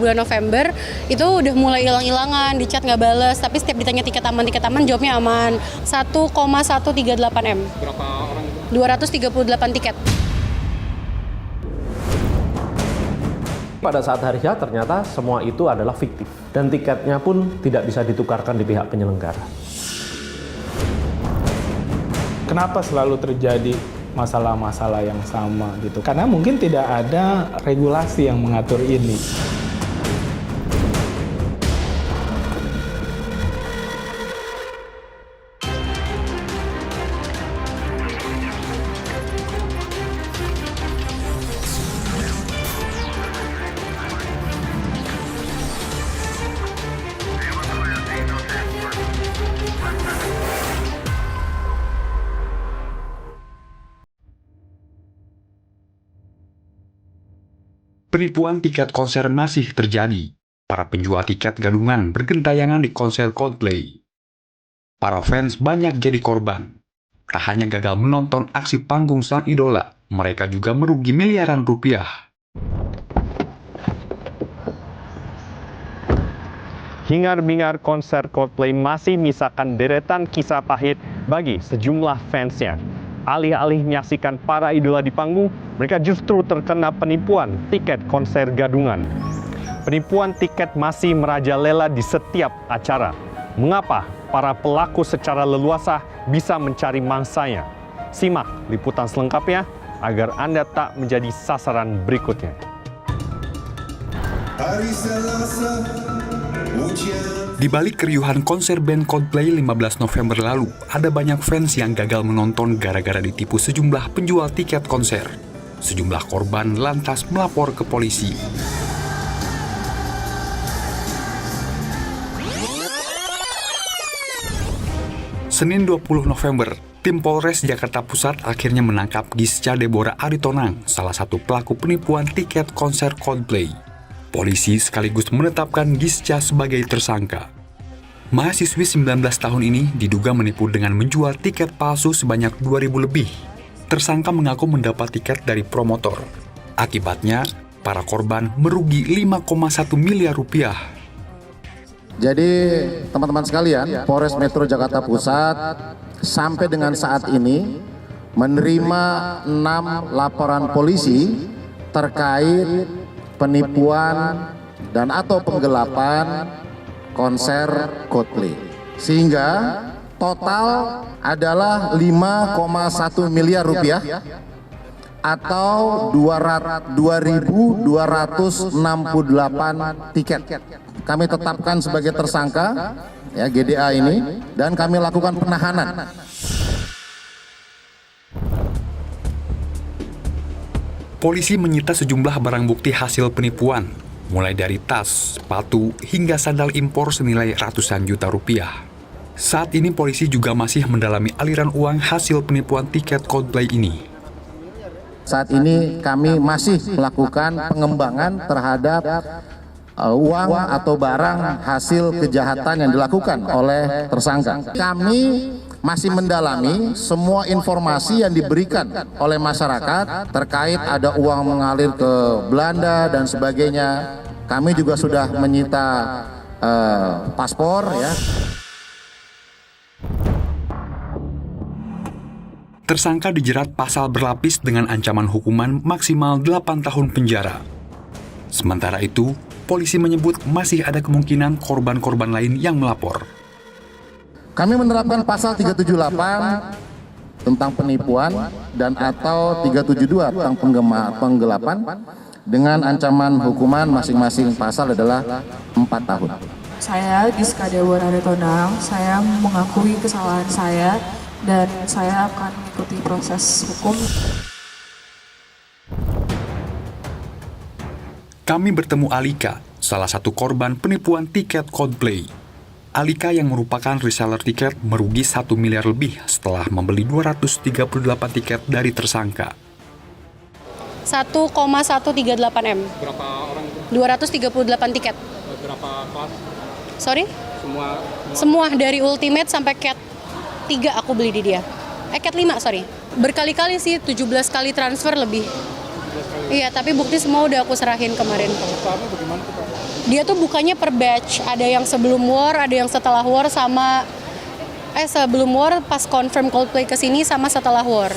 bulan November itu udah mulai hilang-hilangan, di chat nggak bales, tapi setiap ditanya tiket aman jawabnya aman. 1,138 M. Berapa orang itu? 238 tiket. Pada saat hari H ternyata semua itu adalah fiktif dan tiketnya pun tidak bisa ditukarkan di pihak penyelenggara. Kenapa selalu terjadi masalah-masalah yang sama gitu? Karena mungkin tidak ada regulasi yang mengatur ini. Penipuan tiket konser masih terjadi. Para penjual tiket gadungan bergentayangan di konser Coldplay. Para fans banyak jadi korban. Tak hanya gagal menonton aksi panggung sang idola, mereka juga merugi miliaran rupiah. Hingar-bingar konser Coldplay masih menyisakan deretan kisah pahit bagi sejumlah fansnya. Alih-alih menyaksikan para idola di panggung, mereka justru terkena penipuan tiket konser gadungan. Penipuan tiket masih merajalela di setiap acara. Mengapa para pelaku secara leluasa bisa mencari mangsanya? Simak liputan selengkapnya agar Anda tak menjadi sasaran berikutnya. Di balik keriuhan konser band Coldplay 15 November lalu, ada banyak fans yang gagal menonton gara-gara ditipu sejumlah penjual tiket konser. Sejumlah korban lantas melapor ke polisi. Senin 20 November, tim Polres Jakarta Pusat akhirnya menangkap Gisca Deborah Aritonang, salah satu pelaku penipuan tiket konser Coldplay. Polisi sekaligus menetapkan Gisca sebagai tersangka. Mahasiswi 19 tahun ini diduga menipu dengan menjual tiket palsu sebanyak 2.000 lebih. Tersangka mengaku mendapat tiket dari promotor. Akibatnya, para korban merugi 5,1 miliar rupiah. Jadi teman-teman sekalian, Polres Metro Jakarta Pusat sampai dengan saat ini menerima 6 laporan polisi terkait penipuan dan atau penggelapan konser Coldplay. Sehingga total adalah 5,1 miliar rupiah atau 2.268 tiket. Kami tetapkan sebagai tersangka ya GDA ini dan kami lakukan penahanan. Polisi menyita sejumlah barang bukti hasil penipuan, mulai dari tas, sepatu, hingga sandal impor senilai ratusan juta rupiah. Saat ini polisi juga masih mendalami aliran uang hasil penipuan tiket Coldplay ini. Saat ini kami masih melakukan pengembangan terhadap uang atau barang hasil kejahatan yang dilakukan oleh tersangka. Kami masih mendalami semua informasi yang diberikan oleh masyarakat terkait ada uang mengalir ke Belanda dan sebagainya. Kami juga sudah menyita paspor ya. Tersangka dijerat pasal berlapis dengan ancaman hukuman maksimal 8 tahun penjara. Sementara itu, polisi menyebut masih ada kemungkinan korban-korban lain yang melapor. Kami menerapkan pasal 378 tentang penipuan dan atau 372 tentang penggelapan dengan ancaman hukuman masing-masing pasal adalah 4 tahun. Saya Gisca Deborah Aritonang, saya mengakui kesalahan saya dan saya akan mengikuti proses hukum. Kami bertemu Alika, salah satu korban penipuan tiket Coldplay. Alika yang merupakan reseller tiket merugi 1 miliar lebih setelah membeli 238 tiket dari tersangka. 1,138 M. Berapa orang itu? 238 tiket. Berapa kelas? Sorry? Semua dari Ultimate sampai Cat 3 aku beli di dia. Cat 5, sorry. Berkali-kali sih, 17 kali transfer lebih. 17 Iya, tapi bukti semua udah aku serahin kemarin. Dia tuh bukannya per batch, ada yang sebelum war, ada yang setelah war, sama sebelum war pas confirm Coldplay kesini sama setelah war.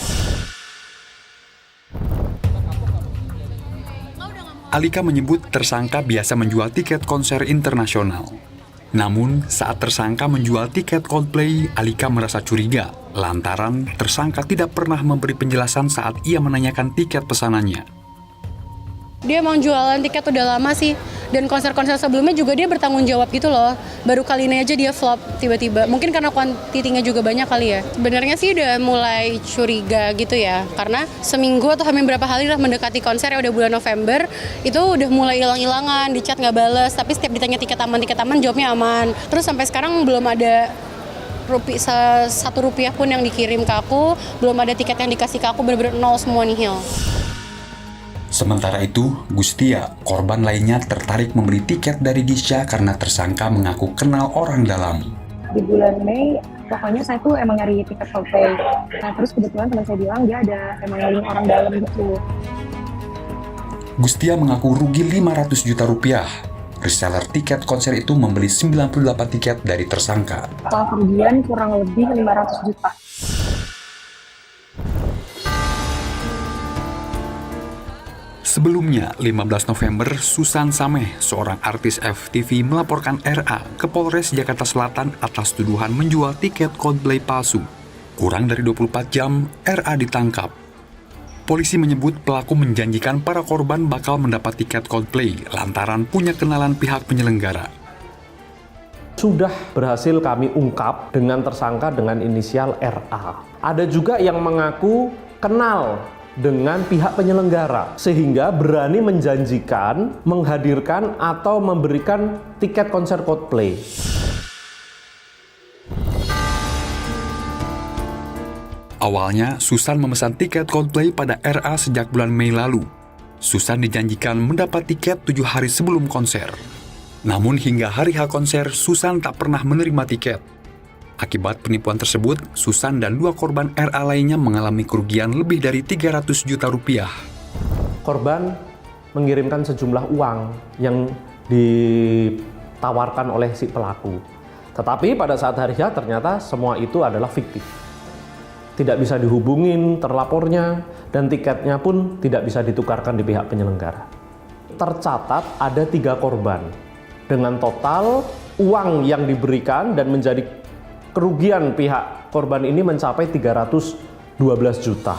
Alika menyebut tersangka biasa menjual tiket konser internasional. Namun, saat tersangka menjual tiket Coldplay, Alika merasa curiga lantaran tersangka tidak pernah memberi penjelasan saat ia menanyakan tiket pesanannya. Dia emang jualan tiket udah lama sih, dan konser-konser sebelumnya juga dia bertanggung jawab gitu loh. Baru kali ini aja dia flop tiba-tiba, mungkin karena kuantitinya juga banyak kali ya. Sebenarnya sih udah mulai curiga gitu ya, karena seminggu atau hampir berapa hari lah mendekati konser, ya udah bulan November, itu udah mulai hilang-hilangan, di chat nggak bales, tapi setiap ditanya tiket aman, jawabnya aman. Terus sampai sekarang belum ada Rp1 pun yang dikirim ke aku, belum ada tiket yang dikasih ke aku, bener-bener nol semua nihil. Sementara itu, Gustia, korban lainnya tertarik membeli tiket dari Gisha karena tersangka mengaku kenal orang dalam. Di bulan Mei, pokoknya saya tuh emang nyari tiket Coldplay. Nah, terus kebetulan teman saya bilang dia ada emang link orang dalam gitu. Gustia mengaku rugi Rp500 juta. Reseller tiket konser itu membeli 98 tiket dari tersangka. Kalau kerugian kurang lebih 500 juta. Sebelumnya, 15 November, Susan Sameh, seorang artis FTV, melaporkan RA ke Polres Jakarta Selatan atas tuduhan menjual tiket Coldplay palsu. Kurang dari 24 jam, RA ditangkap. Polisi menyebut pelaku menjanjikan para korban bakal mendapat tiket Coldplay lantaran punya kenalan pihak penyelenggara. Sudah berhasil kami ungkap dengan tersangka dengan inisial RA. Ada juga yang mengaku kenal dengan pihak penyelenggara, sehingga berani menjanjikan, menghadirkan, atau memberikan tiket konser Coldplay. Awalnya, Susan memesan tiket Coldplay pada RA sejak bulan Mei lalu. Susan dijanjikan mendapat tiket 7 hari sebelum konser. Namun hingga hari H konser, Susan tak pernah menerima tiket. Akibat penipuan tersebut, Susan dan 2 korban RA lainnya mengalami kerugian lebih dari Rp300 juta. Korban mengirimkan sejumlah uang yang ditawarkan oleh si pelaku. Tetapi pada saat hari H ternyata semua itu adalah fiktif. Tidak bisa dihubungin terlapornya, dan tiketnya pun tidak bisa ditukarkan di pihak penyelenggara. Tercatat ada 3 korban, dengan total uang yang diberikan dan menjadi kerugian pihak korban ini mencapai 312 juta.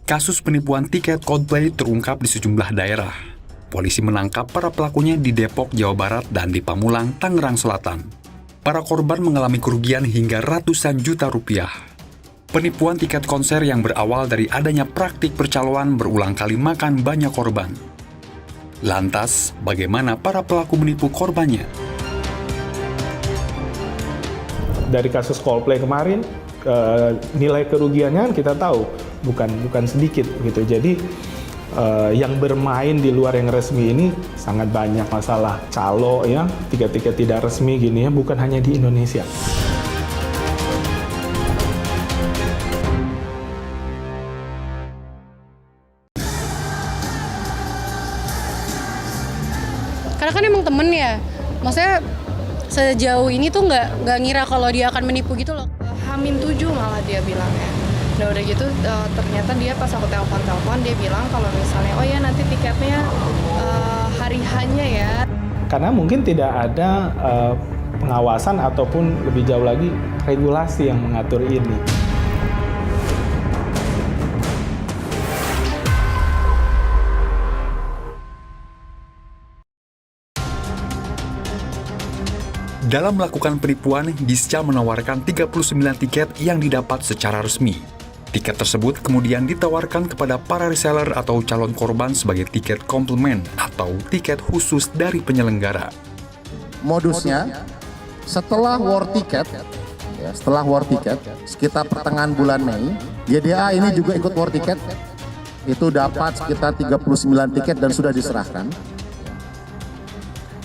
Kasus penipuan tiket Coldplay terungkap di sejumlah daerah. Polisi menangkap para pelakunya di Depok, Jawa Barat, dan di Pamulang, Tangerang Selatan. Para korban mengalami kerugian hingga ratusan juta rupiah. Penipuan tiket konser yang berawal dari adanya praktik percaloan berulang kali makan banyak korban. Lantas, bagaimana para pelaku menipu korbannya? Dari kasus Coldplay kemarin, nilai kerugiannya kita tahu bukan sedikit gitu. Jadi yang bermain di luar yang resmi ini sangat banyak, masalah calo ya, tiket-tiket tidak resmi gini ya, bukan hanya di Indonesia. Karena kan emang temen ya, maksudnya sejauh ini tuh nggak ngira kalau dia akan menipu gitu loh. H-7 malah dia bilangnya. Nah udah gitu ternyata dia pas aku telepon dia bilang kalau misalnya oh ya nanti tiketnya hari H-nya ya. Karena mungkin tidak ada pengawasan ataupun lebih jauh lagi regulasi yang mengatur ini. Dalam melakukan penipuan, Gisca menawarkan 39 tiket yang didapat secara resmi. Tiket tersebut kemudian ditawarkan kepada para reseller atau calon korban sebagai tiket komplement atau tiket khusus dari penyelenggara. Modusnya, setelah war ticket, sekitar pertengahan bulan Mei, GDA ini juga ikut war ticket, itu dapat sekitar 39 tiket dan sudah diserahkan.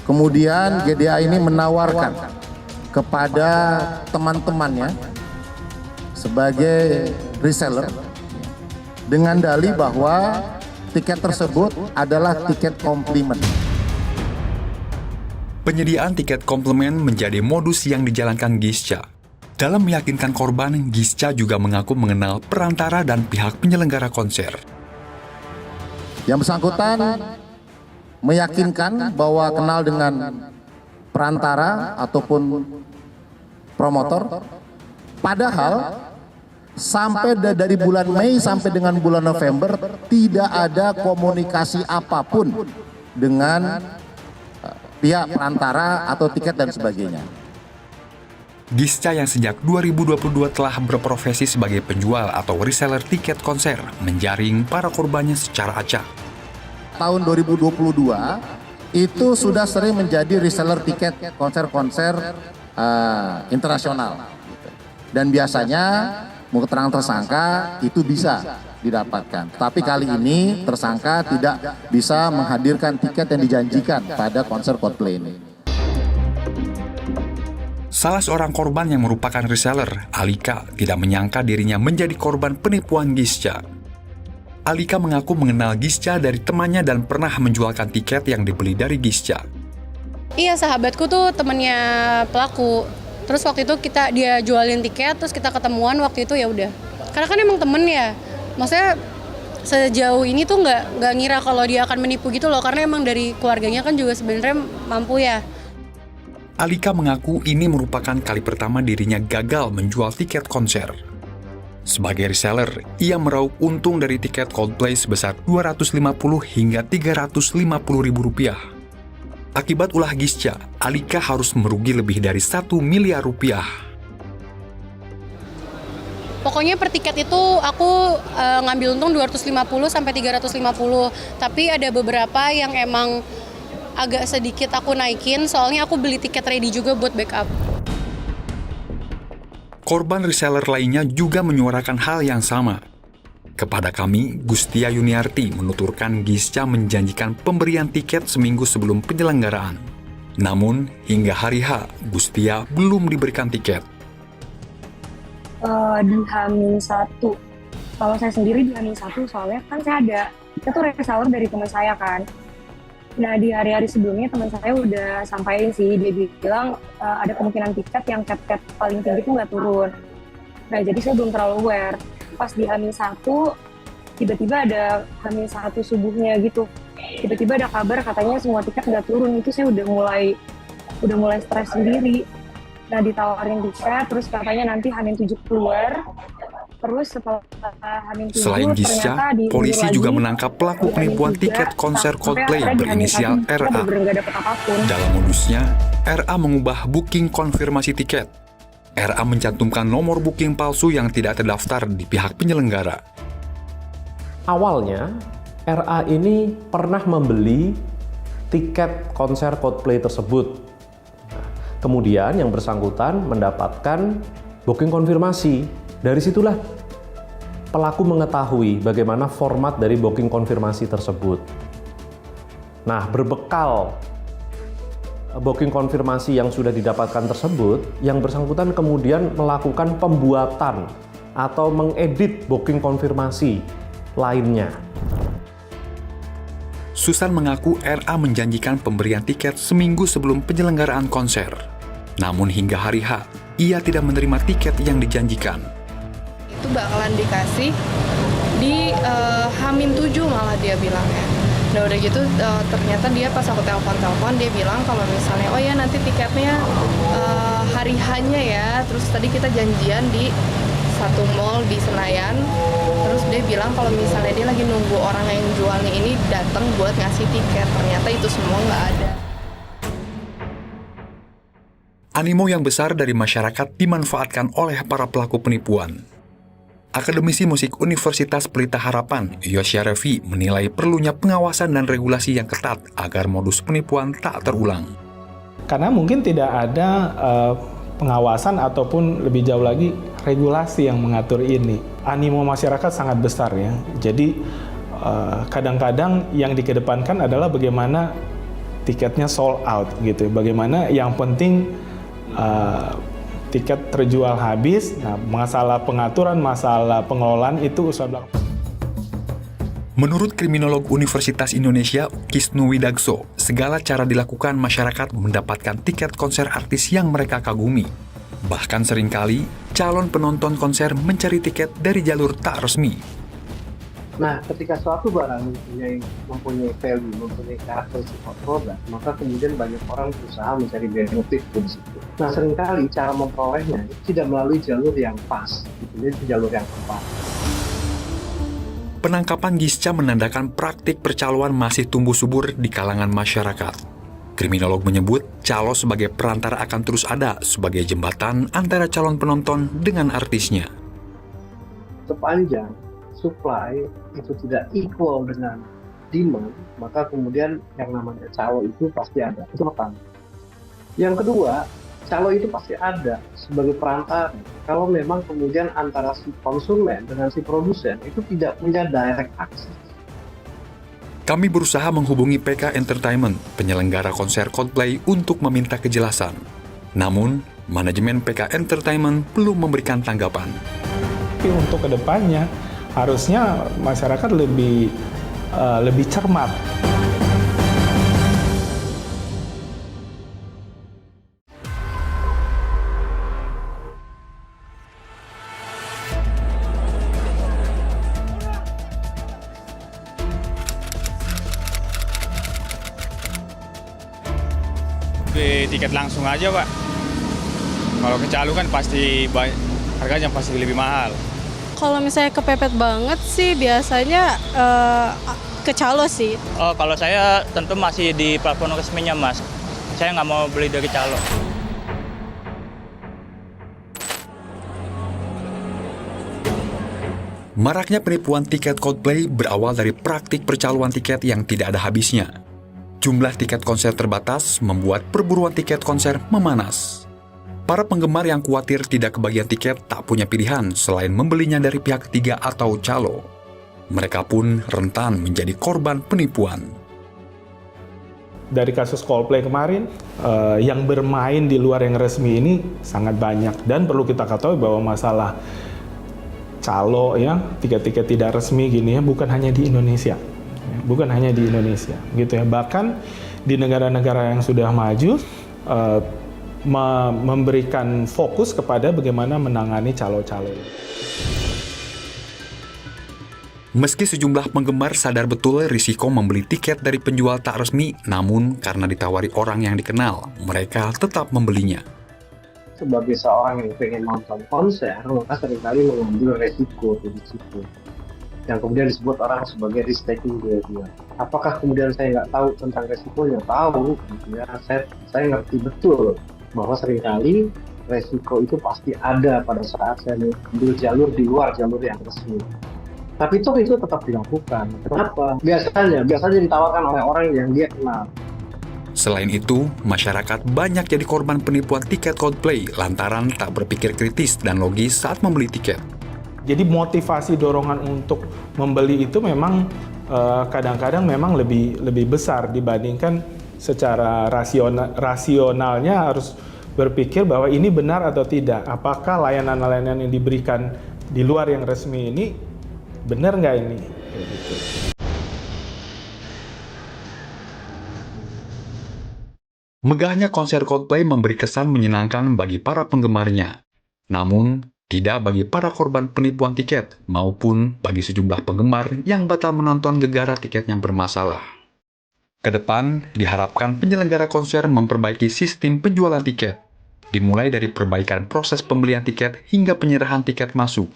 Kemudian GDA ini menawarkan kepada teman-temannya sebagai reseller dengan dalih bahwa tiket tersebut adalah tiket komplimen. Penyediaan tiket komplement menjadi modus yang dijalankan Gisca. Dalam meyakinkan korban, Gisca juga mengaku mengenal perantara dan pihak penyelenggara konser. Yang bersangkutan meyakinkan bahwa kenal dengan perantara ataupun promotor, padahal sampai dari bulan Mei sampai dengan bulan November tidak ada komunikasi apapun dengan pihak perantara atau tiket dan sebagainya. Gisca yang sejak 2022 telah berprofesi sebagai penjual atau reseller tiket konser menjaring para korbannya secara acak. Tahun 2022 itu sudah sering menjadi reseller tiket konser-konser internasional. Dan biasanya mau keterangan tersangka itu bisa didapatkan. Tapi kali ini tersangka tidak bisa menghadirkan tiket yang dijanjikan pada konser Coldplay ini. Salah seorang korban yang merupakan reseller, Alika, tidak menyangka dirinya menjadi korban penipuan Gisca. Alika mengaku mengenal Gisca dari temannya dan pernah menjualkan tiket yang dibeli dari Gisca. Iya, sahabatku tuh temennya pelaku. Terus waktu itu dia jualin tiket, terus kita ketemuan waktu itu ya udah. Karena kan emang temen ya. Maksudnya sejauh ini tuh nggak ngira kalau dia akan menipu gitu loh, karena emang dari keluarganya kan juga sebenarnya mampu ya. Alika mengaku ini merupakan kali pertama dirinya gagal menjual tiket konser. Sebagai reseller, ia meraup untung dari tiket Coldplay sebesar Rp250 hingga Rp350.000. Akibat ulah Gisca, Alika harus merugi lebih dari Rp1 miliar. Pokoknya per tiket itu aku ngambil untung 250 sampai 350. Tapi ada beberapa yang emang agak sedikit aku naikin, soalnya aku beli tiket ready juga buat backup. Korban reseller lainnya juga menyuarakan hal yang sama. Kepada kami, Gustia Yuniarti menuturkan Gisca menjanjikan pemberian tiket seminggu sebelum penyelenggaraan. Namun, hingga hari H, Gustia belum diberikan tiket. Di H-1, kalau saya sendiri di H-1 soalnya kan kita tuh reseller dari teman saya kan. Nah di hari-hari sebelumnya teman saya udah sampaikan sih, dia bilang ada kemungkinan tiket yang cap paling tinggi itu nggak turun. Nah jadi saya belum terlalu aware. Pas di H-1 tiba-tiba ada H-1 subuhnya gitu. Tiba-tiba ada kabar katanya semua tiket nggak turun, itu saya udah mulai stres sendiri. Nah ditawarin tiket, terus katanya nanti H-7 keluar. Terus setelah H-7 Selain Gisca, polisi juga menangkap pelaku penipuan tiket konser Coldplay berinisial RA. Dalam modusnya, RA mengubah booking konfirmasi tiket. RA mencantumkan nomor booking palsu yang tidak terdaftar di pihak penyelenggara. Awalnya, RA ini pernah membeli tiket konser Coldplay tersebut. Kemudian yang bersangkutan mendapatkan booking konfirmasi. Dari situlah pelaku mengetahui bagaimana format dari booking konfirmasi tersebut. Nah, berbekal booking konfirmasi yang sudah didapatkan tersebut, yang bersangkutan kemudian melakukan pembuatan atau mengedit booking konfirmasi lainnya. Susan mengaku RA menjanjikan pemberian tiket seminggu sebelum penyelenggaraan konser. Namun hingga hari H, ia tidak menerima tiket yang dijanjikan. Itu bakalan dikasih di H-7 malah dia bilangnya. Nah udah gitu ternyata dia pas aku telepon dia bilang kalau misalnya oh ya nanti tiketnya hari H-nya ya. Terus tadi kita janjian di satu mall di Senayan. Terus dia bilang kalau misalnya dia lagi nunggu orang yang jualnya ini datang buat ngasih tiket. Ternyata itu semua nggak ada. Animo yang besar dari masyarakat dimanfaatkan oleh para pelaku penipuan. Akademisi Musik Universitas Pelita Harapan, Yosya Revi, menilai perlunya pengawasan dan regulasi yang ketat agar modus penipuan tak terulang. Karena mungkin tidak ada pengawasan ataupun lebih jauh lagi regulasi yang mengatur ini. Animo masyarakat sangat besar ya. Jadi kadang-kadang yang dikedepankan adalah bagaimana tiketnya sold out gitu. Bagaimana yang penting tiket terjual habis. Nah, masalah pengaturan, masalah pengelolaan itu usaha belakang. Menurut kriminolog Universitas Indonesia, Kisnu Widakso, segala cara dilakukan masyarakat mendapatkan tiket konser artis yang mereka kagumi. Bahkan seringkali, calon penonton konser mencari tiket dari jalur tak resmi. Nah, ketika suatu barang mempunyai value, mempunyai karakteristik produk, maka kemudian banyak orang berusaha mencari benefit di situ. Nah, seringkali cara memperolehnya itu tidak melalui jalur yang pas, jadi jalur yang tepat. Penangkapan Gisca menandakan praktik percaloan masih tumbuh subur di kalangan masyarakat. Kriminolog menyebut calo sebagai perantara akan terus ada sebagai jembatan antara calon penonton dengan artisnya. Sepanjang supply itu tidak equal dengan demand, maka kemudian yang namanya calo itu pasti ada. Itu pertama. Yang kedua, calo itu pasti ada sebagai perantara. Kalau memang kemudian antara si konsumen dengan si produsen itu tidak punya direct access. Kami berusaha menghubungi PK Entertainment, penyelenggara konser Coldplay, untuk meminta kejelasan. Namun, manajemen PK Entertainment belum memberikan tanggapan. Tapi untuk kedepannya, harusnya masyarakat lebih cermat. Beli tiket langsung aja, Pak. Kalau ke Calo kan pasti harganya pasti lebih mahal. Kalau misalnya kepepet banget sih biasanya ke Calo sih. Oh, kalau saya tentu masih di platform resminya, Mas. Saya nggak mau beli dari Calo. Maraknya penipuan tiket Coldplay berawal dari praktik percaloan tiket yang tidak ada habisnya. Jumlah tiket konser terbatas membuat perburuan tiket konser memanas. Para penggemar yang khawatir tidak kebagian tiket tak punya pilihan selain membelinya dari pihak ketiga atau calo. Mereka pun rentan menjadi korban penipuan. Dari kasus Coldplay kemarin, yang bermain di luar yang resmi ini sangat banyak. Dan perlu kita ketahui bahwa masalah calo ya, tiket-tiket tidak resmi gini ya, bukan hanya di Indonesia. Bukan hanya di Indonesia, gitu ya. Bahkan di negara-negara yang sudah maju, memberikan fokus kepada bagaimana menangani calo-calo. Meski sejumlah penggemar sadar betul risiko membeli tiket dari penjual tak resmi, namun karena ditawari orang yang dikenal, mereka tetap membelinya. Sebagai seorang yang pengen nonton konser, maka seringkali mengambil resiko di situ. Yang kemudian disebut orang sebagai risk taking behavior. Apakah kemudian saya nggak tahu tentang resikonya? Tahu, ya, saya ngerti betul bahwa seringkali resiko itu pasti ada pada saat saya mengambil jalur di luar jalur yang resmi. Tapi itu tetap dilakukan. Kenapa? Biasanya ditawarkan oleh orang yang dia kenal. Selain itu, masyarakat banyak jadi korban penipuan tiket Coldplay lantaran tak berpikir kritis dan logis saat membeli tiket. Jadi motivasi dorongan untuk membeli itu memang kadang-kadang memang lebih besar dibandingkan secara rasionalnya harus berpikir bahwa ini benar atau tidak. Apakah layanan-layanan yang diberikan di luar yang resmi ini benar nggak ini? Gitu. Megahnya konser Coldplay memberi kesan menyenangkan bagi para penggemarnya. Namun, tidak bagi para korban penipuan tiket maupun bagi sejumlah penggemar yang batal menonton gegara tiket yang bermasalah. Kedepan, diharapkan penyelenggara konser memperbaiki sistem penjualan tiket, dimulai dari perbaikan proses pembelian tiket hingga penyerahan tiket masuk.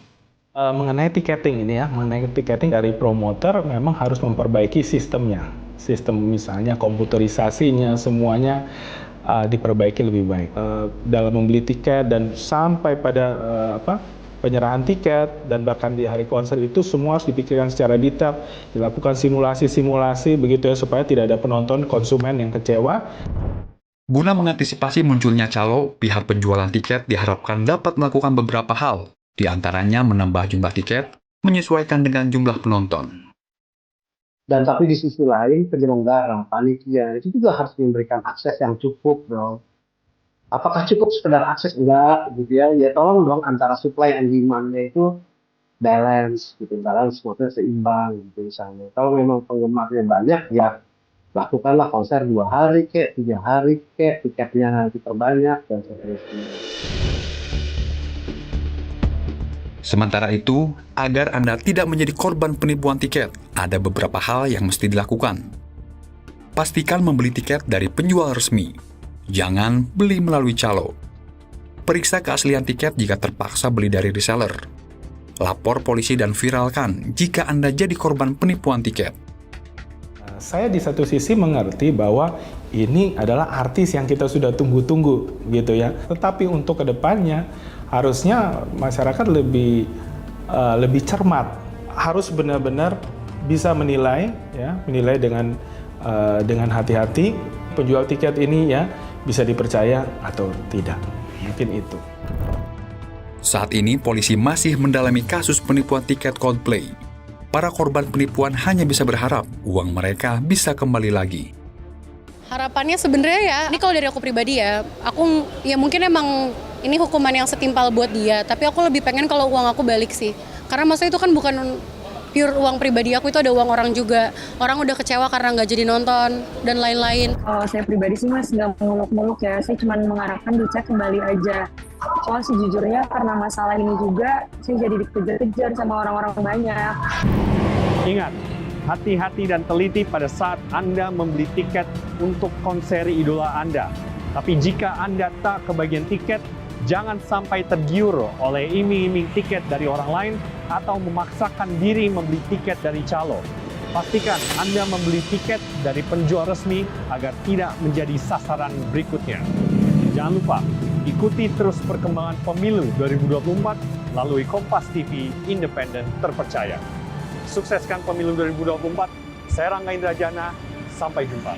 Mengenai tiketing ini ya, mengenai tiketing dari promotor memang harus memperbaiki sistemnya. Sistem misalnya komputerisasinya semuanya diperbaiki lebih baik dalam membeli tiket dan sampai pada penyerahan tiket dan bahkan di hari konser itu semua harus dipikirkan secara detail, dilakukan simulasi begitu ya supaya tidak ada penonton konsumen yang kecewa. Guna mengantisipasi munculnya calo, pihak penjualan tiket diharapkan dapat melakukan beberapa hal, di antaranya menambah jumlah tiket menyesuaikan dengan jumlah penonton. Dan tapi di sisi lain penyelenggara, panitia itu juga harus memberikan akses yang cukup dong. Apakah cukup sekedar akses? Enggak, gitu ya. Ya tolong dong antara supply and demand-nya itu balance, gitu. Balance maksudnya seimbang, gitu misalnya. Kalau memang penggemarnya banyak, ya lakukanlah konser 2 hari kek, 3 hari kek, tiketnya diperbanyak, dan seterusnya. Sementara itu, agar Anda tidak menjadi korban penipuan tiket, ada beberapa hal yang mesti dilakukan. Pastikan membeli tiket dari penjual resmi. Jangan beli melalui calo. Periksa keaslian tiket jika terpaksa beli dari reseller. Lapor polisi dan viralkan jika Anda jadi korban penipuan tiket. Saya di satu sisi mengerti bahwa ini adalah artis yang kita sudah tunggu-tunggu gitu ya. Tetapi untuk kedepannya harusnya masyarakat lebih cermat, harus benar-benar bisa menilai dengan hati-hati penjual tiket ini ya bisa dipercaya atau tidak. Mungkin itu. Saat ini polisi masih mendalami kasus penipuan tiket Coldplay. Para korban penipuan hanya bisa berharap uang mereka bisa kembali lagi. Harapannya sebenarnya ya, ini kalau dari aku pribadi ya, aku ya mungkin emang ini hukuman yang setimpal buat dia, tapi aku lebih pengen kalau uang aku balik sih. Karena maksudnya itu kan bukan pure uang pribadi aku, itu ada uang orang juga. Orang udah kecewa karena nggak jadi nonton dan lain-lain. Kalau saya pribadi sih Mas nggak muluk-muluk ya, saya cuma mengharapkan dicek kembali aja. Soal sejujurnya karena masalah ini juga saya jadi dikejar-kejar sama orang-orang banyak. Ingat, hati-hati dan teliti pada saat Anda membeli tiket untuk konser idola Anda. Tapi jika Anda tak kebagian tiket, jangan sampai tergiur oleh iming-iming tiket dari orang lain atau memaksakan diri membeli tiket dari calo. Pastikan Anda membeli tiket dari penjual resmi agar tidak menjadi sasaran berikutnya. Jangan lupa, ikuti terus perkembangan pemilu 2024 melalui Kompas TV independen terpercaya. Sukseskan pemilu 2024. Saya Rangga Indrajana, sampai jumpa.